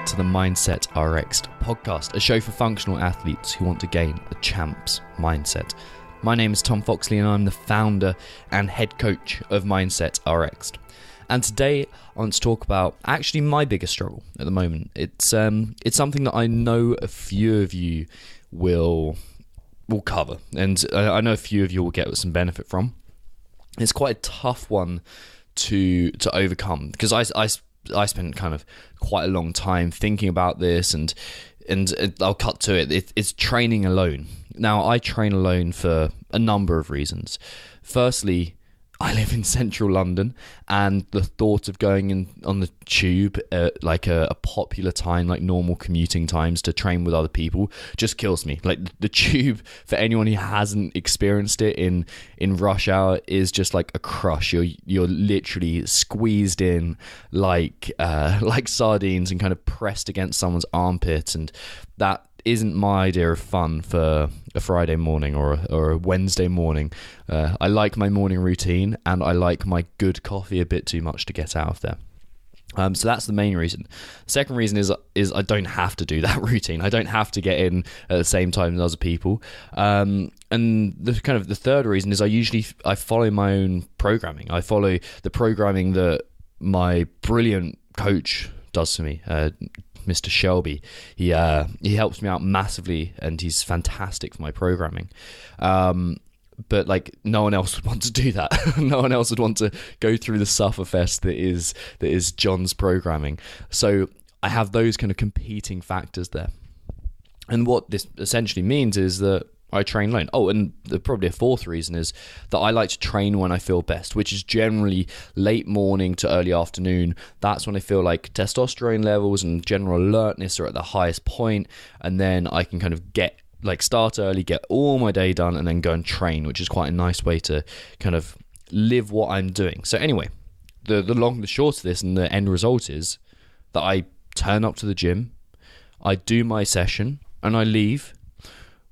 to the Mindset RX podcast, a show for functional athletes who want to gain a champ's mindset. My name is Tom Foxley and I'm the founder and head coach of Mindset RX. And today I want to talk about actually my biggest struggle at the moment. It's something that I know a few of you will cover, and I know a few of you will get some benefit from. It's quite a tough one to overcome because I spent kind of quite a long time thinking about this, and I'll cut to it. It's training alone. Now, I train alone for a number of reasons. Firstly, I live in central London, and the thought of going in on the tube at like a popular time, like normal commuting times, to train with other people just kills me. Like the tube, for anyone who hasn't experienced it in rush hour, is just like a crush. You're literally squeezed in like sardines and kind of pressed against someone's armpit, and that isn't my idea of fun for a Friday morning or a Wednesday morning. I like my morning routine, and I like my good coffee a bit too much to get out of there. So that's the main reason. The second reason is I don't have to do that routine. I don't have to get in at the same time as other people. And the third reason is I follow my own programming. I follow the programming that my brilliant coach does for me. Mr. Shelby, he helps me out massively, and he's fantastic for my programming. But like, no one else would want to do that. No one else would want to go through the sufferfest that is John's programming. So I have those kind of competing factors there. And what this essentially means is that I train alone. Oh, and probably a fourth reason is that I like to train when I feel best, which is generally late morning to early afternoon. That's when I feel like testosterone levels and general alertness are at the highest point, and then I can kind of start early, get all my day done, and then go and train, which is quite a nice way to kind of live what I'm doing. So anyway, the long, the short of this, and the end result is that I turn up to the gym, I do my session, and I leave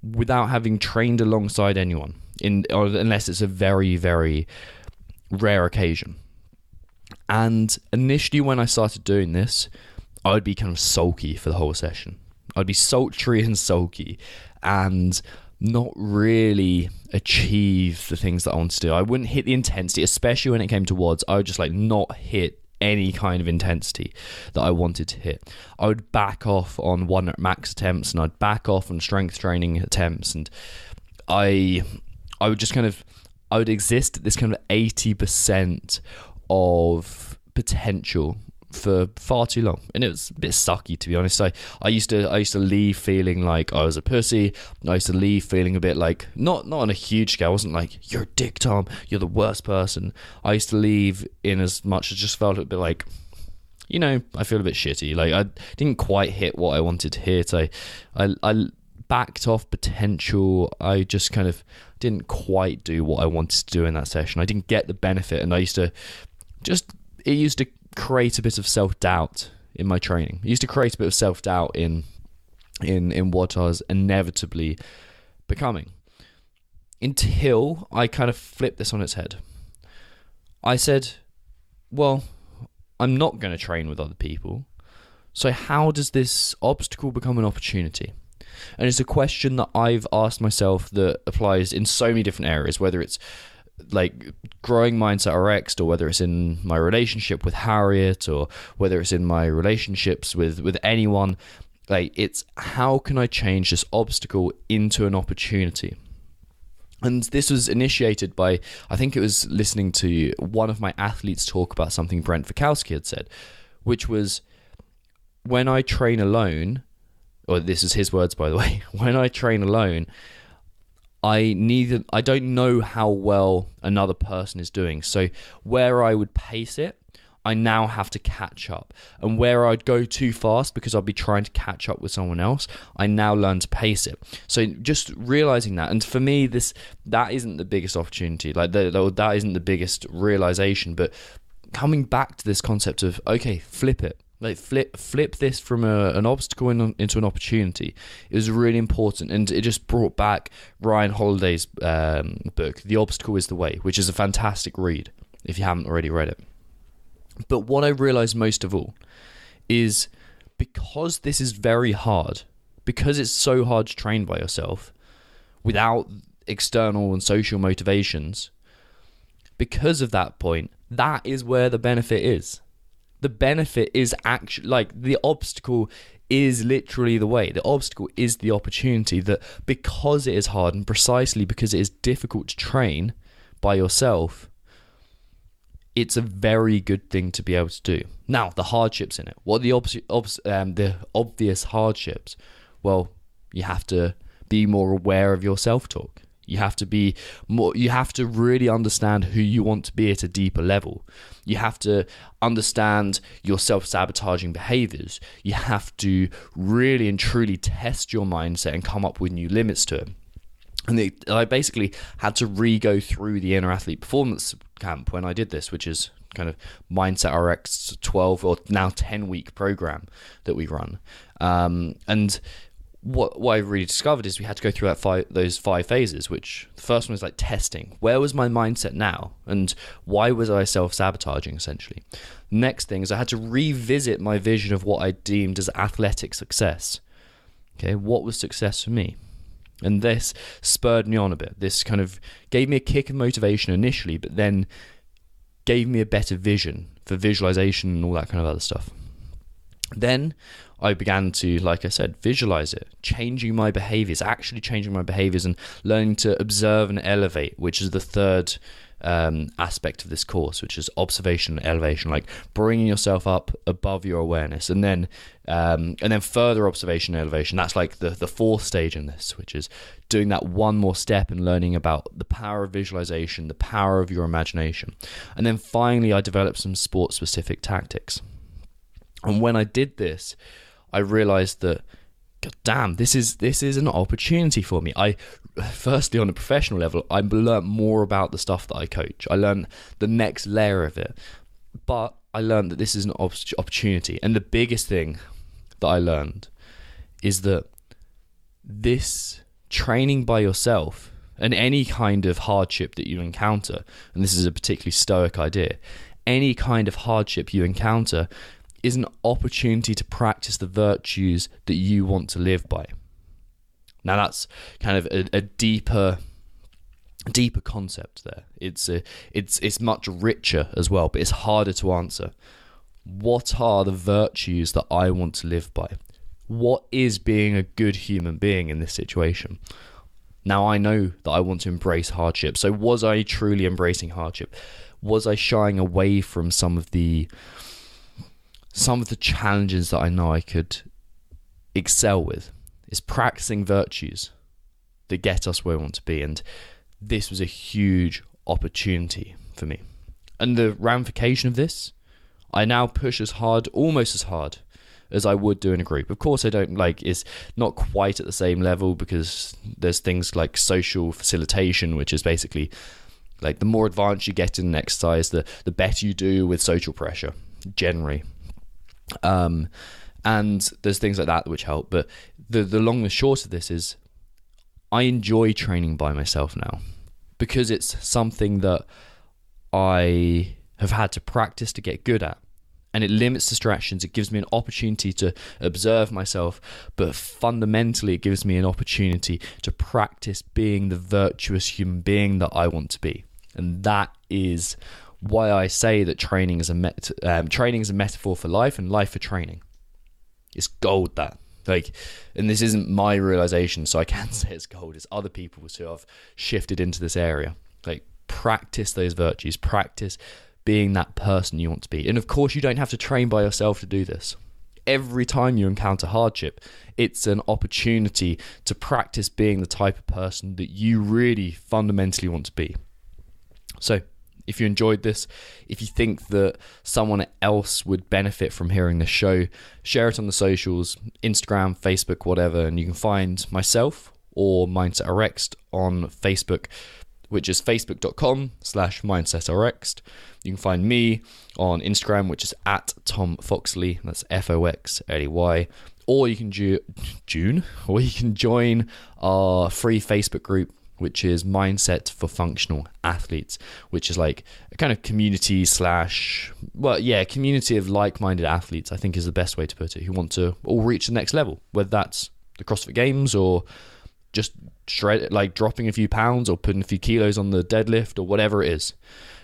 without having trained alongside anyone, unless it's a very, very rare occasion. And initially when I started doing this, I would be kind of sulky for the whole session. I'd be sultry and sulky and not really achieve the things that I wanted to do. I wouldn't hit the intensity, especially when it came to WODs. I would just not hit any kind of intensity that I wanted to hit. I would back off on 1 max attempts, and I'd back off on strength training attempts, and I would exist at this kind of 80% of potential for far too long, and it was a bit sucky, to be honest. I used to leave feeling like I was a pussy. I used to leave feeling a bit like, not on a huge scale. I wasn't like, you're a dick, Tom, you're the worst person. I used to leave in as much as just felt a bit like, I feel a bit shitty. Like I didn't quite hit what I wanted to hit. I backed off potential. I just kind of didn't quite do what I wanted to do in that session. I didn't get the benefit, and it used to create a bit of self-doubt in my training. It used to create a bit of self-doubt in what I was inevitably becoming, until I kind of flipped this on its head. I said, well, I'm not going to train with other people, so how does this obstacle become an opportunity? And it's a question that I've asked myself that applies in so many different areas, whether it's like growing Mindset RX, or whether it's in my relationship with Harriet, or whether it's in my relationships with anyone. Like, it's how can I change this obstacle into an opportunity? And this was initiated by, I think it was listening to one of my athletes talk about something Brent Fikowski had said, which was, when I train alone, or this is his words, by the way, when I train alone, I don't know how well another person is doing. So where I would pace it, I now have to catch up. And where I'd go too fast because I'd be trying to catch up with someone else, I now learn to pace it. So just realizing that. And for me, that isn't the biggest opportunity. Like that isn't the biggest realization. But coming back to this concept of, okay, flip it. Like flip this from an obstacle into an opportunity is really important, and it just brought back Ryan Holiday's book, The Obstacle is the Way, which is a fantastic read if you haven't already read it. But what I realized most of all is because this is very hard, because it's so hard to train by yourself without external and social motivations, because of that point, that is where the benefit is. The benefit is actually, like, the obstacle is literally the way. The obstacle is the opportunity, that because it is hard and precisely because it is difficult to train by yourself, it's a very good thing to be able to do. Now, the hardships in it. What are the obvious hardships? Well, you have to be more aware of your self-talk. You have to really understand who you want to be at a deeper level. You have to understand your self-sabotaging behaviors. You have to really and truly test your mindset and come up with new limits to it. And I basically had to re-go through the Inner Athlete Performance Camp when I did this, which is kind of Mindset RX 12 or now 10-week program that we run. And what I really discovered is we had to go through those 5 phases, which the first one was like testing. Where was my mindset now? And why was I self-sabotaging, essentially? Next thing is I had to revisit my vision of what I deemed as athletic success. Okay, what was success for me? And this spurred me on a bit. This kind of gave me a kick of motivation initially, but then gave me a better vision for visualization and all that kind of other stuff. Then I began to, like I said, visualize it, changing my behaviors and learning to observe and elevate, which is the third aspect of this course, which is observation and elevation, like bringing yourself up above your awareness, and then further observation and elevation. That's like the fourth stage in this, which is doing that one more step and learning about the power of visualization, the power of your imagination. And then finally, I developed some sport-specific tactics. And when I did this, I realized that, God damn, this is an opportunity for me. Firstly, on a professional level, I learned more about the stuff that I coach. I learned the next layer of it. But I learned that this is an opportunity. And the biggest thing that I learned is that this training by yourself and any kind of hardship that you encounter, and this is a particularly stoic idea, any kind of hardship you encounter is an opportunity to practice the virtues that you want to live by. Now that's kind of a deeper concept there. It's much richer as well, but it's harder to answer. What are the virtues that I want to live by? What is being a good human being in this situation? Now I know that I want to embrace hardship. So was I truly embracing hardship? Was I shying away from some of the challenges that I know I could excel with? Is practicing virtues that get us where we want to be. And this was a huge opportunity for me. And the ramification of this, I now push almost as hard as I would do in a group. Of course, I don't it's not quite at the same level, because there's things like social facilitation, which is basically like the more advanced you get in an exercise, the better you do with social pressure, generally. And there's things like that which help, but the long and short of this is I enjoy training by myself now, because it's something that I have had to practice to get good at, and it limits distractions. It gives me an opportunity to observe myself, but fundamentally it gives me an opportunity to practice being the virtuous human being that I want to be. And that is why I say that training is a metaphor for life, and life for training. It's gold, that. And this isn't my realization, so I can't say it's gold. It's other people who have shifted into this area. Practice those virtues. Practice being that person you want to be. And of course, you don't have to train by yourself to do this. Every time you encounter hardship, it's an opportunity to practice being the type of person that you really fundamentally want to be. So, if you enjoyed this, if you think that someone else would benefit from hearing this show, share it on the socials, Instagram, Facebook, whatever, and you can find myself or Mindset RX on Facebook, which is facebook.com/MindsetRx. You can find me on Instagram, which is @TomFoxley, that's FOXLEY, or you can join our free Facebook group, which is Mindset for Functional Athletes, which is like a kind of community community of like-minded athletes, I think is the best way to put it, who want to all reach the next level, whether that's the CrossFit Games or just dropping a few pounds or putting a few kilos on the deadlift or whatever it is.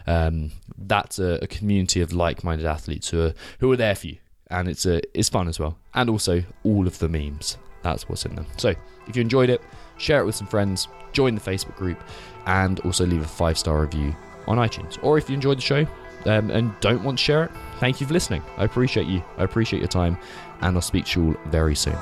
That's a community of like-minded athletes who are there for you, and it's fun as well. And also all of the memes, that's what's in them. So if you enjoyed it, share it with some friends, join the Facebook group, and also leave a 5-star review on iTunes. Or if you enjoyed the show and don't want to share it, thank you for listening. I appreciate you. I appreciate your time, and I'll speak to you all very soon.